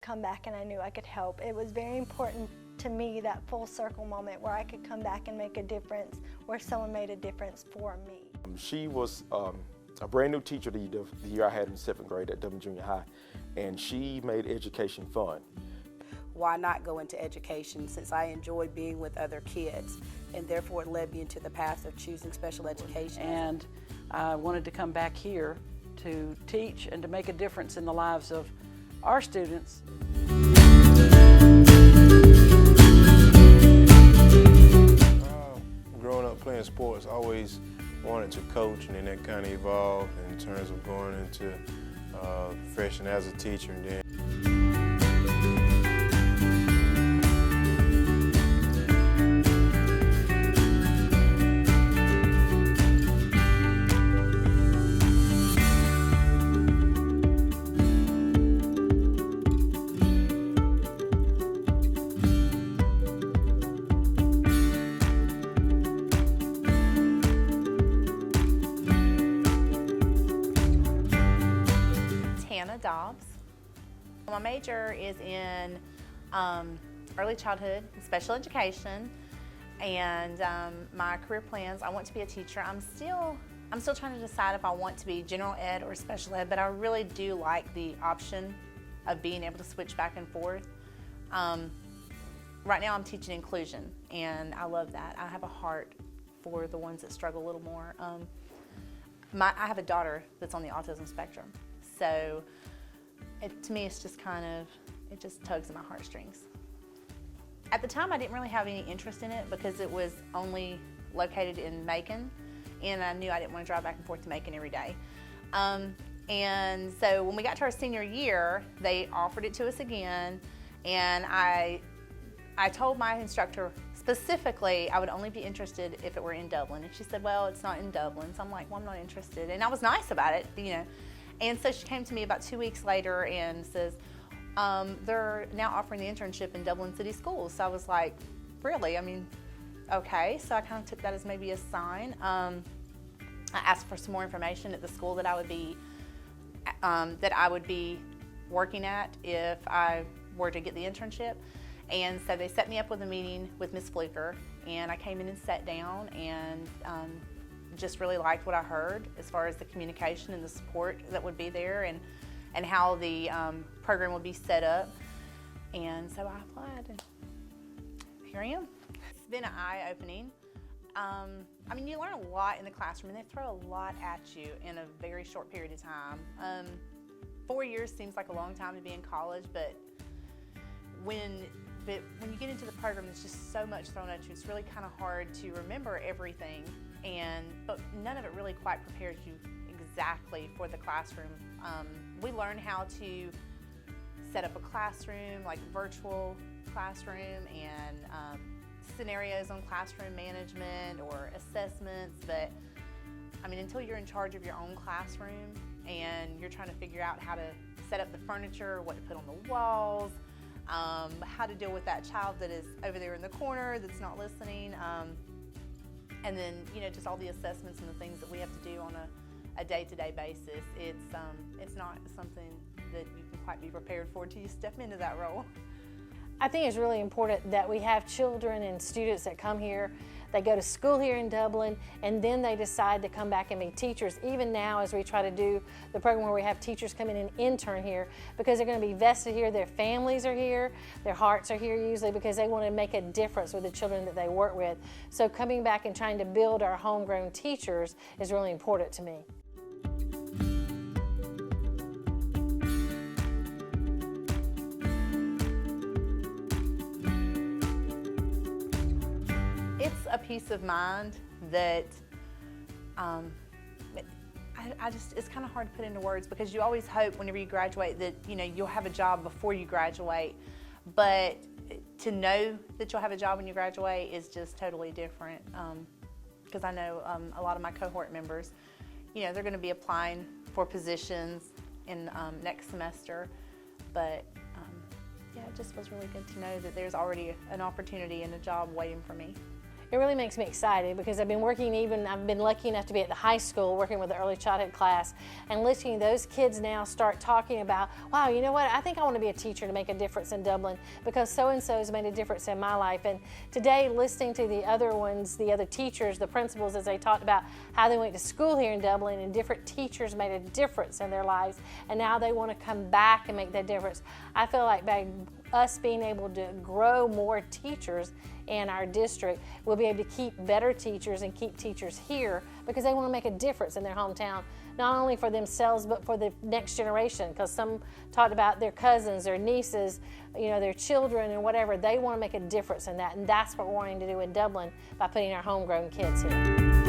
come back and I knew I could help. It was very important to me, that full circle moment where I could come back and make a difference, where someone made a difference for me. She was a brand new teacher the year I had in 7th grade at Dublin Junior High, and she made education fun. Why not go into education, since I enjoyed being with other kids, and therefore it led me into the path of choosing special education. And I wanted to come back here to teach and to make a difference in the lives of our students. Growing up playing sports, I always wanted to coach, and then that kind of evolved in terms of going into profession as a teacher. And then Dobbs. My major is in early childhood and special education, and my career plans, I want to be a teacher. I'm still trying to decide if I want to be general ed or special ed, but I really do like the option of being able to switch back and forth. Right now I'm teaching inclusion, and I love that. I have a heart for the ones that struggle a little more. I have a daughter that's on the autism spectrum, so to me, it's just it just tugs at my heartstrings. At the time, I didn't really have any interest in it because it was only located in Macon, and I knew I didn't want to drive back and forth to Macon every day. And so when we got to our senior year, they offered it to us again, and I told my instructor specifically I would only be interested if it were in Dublin, and she said, well, it's not in Dublin. So I'm like, well, I'm not interested, and I was nice about it, you know. And so she came to me about 2 weeks later and says, they're now offering the internship in Dublin City Schools. So I was like, really? I mean, okay. So I kind of took that as maybe a sign. I asked for some more information at the school that I would be working at if I were to get the internship. And so they set me up with a meeting with Ms. Fluker, and I came in and sat down and just really liked what I heard as far as the communication and the support that would be there, and how the program would be set up. And so I applied, and here I am. It's been an eye-opening. I mean, you learn a lot in the classroom, and they throw a lot at you in a very short period of time. 4 years seems like a long time to be in college, but when you get into the program, there's just so much thrown at you. It's really kind of hard to remember everything. But none of it really quite prepares you exactly for the classroom. We learn how to set up a classroom, like virtual classroom, and scenarios on classroom management or assessments, but I mean, until you're in charge of your own classroom and you're trying to figure out how to set up the furniture, what to put on the walls, how to deal with that child that is over there in the corner that's not listening, and then, you know, just all the assessments and the things that we have to do on a day-to-day basis. It's not something that you can quite be prepared for till you step into that role. I think it's really important that we have children and students that come here, they go to school here in Dublin, and then they decide to come back and be teachers. Even now, as we try to do the program where we have teachers come in and intern here, because they're going to be vested here, their families are here, their hearts are here usually because they want to make a difference with the children that they work with. So coming back and trying to build our homegrown teachers is really important to me. It's a peace of mind that it's kind of hard to put into words, because you always hope whenever you graduate that, you know, you'll have a job before you graduate, but to know that you'll have a job when you graduate is just totally different, because I know a lot of my cohort members, you know, they're going to be applying for positions in next semester, but yeah, it just was really good to know that there's already an opportunity and a job waiting for me. it really makes me excited because I've been lucky enough to be at the high school working with the early childhood class and listening to those kids now start talking about, wow, you know what, I think I want to be a teacher to make a difference in Dublin because so-and-so's made a difference in my life. And today, listening to the other ones, the other teachers, the principals, as they talked about how they went to school here in Dublin and different teachers made a difference in their lives, and now they want to come back and make that difference. I feel like by us being able to grow more teachers in our district, we'll be able to keep better teachers and keep teachers here because they want to make a difference in their hometown, not only for themselves but for the next generation, because some talked about their cousins, their nieces, you know, their children and whatever. They want to make a difference in that, and that's what we're wanting to do in Dublin by putting our homegrown kids here.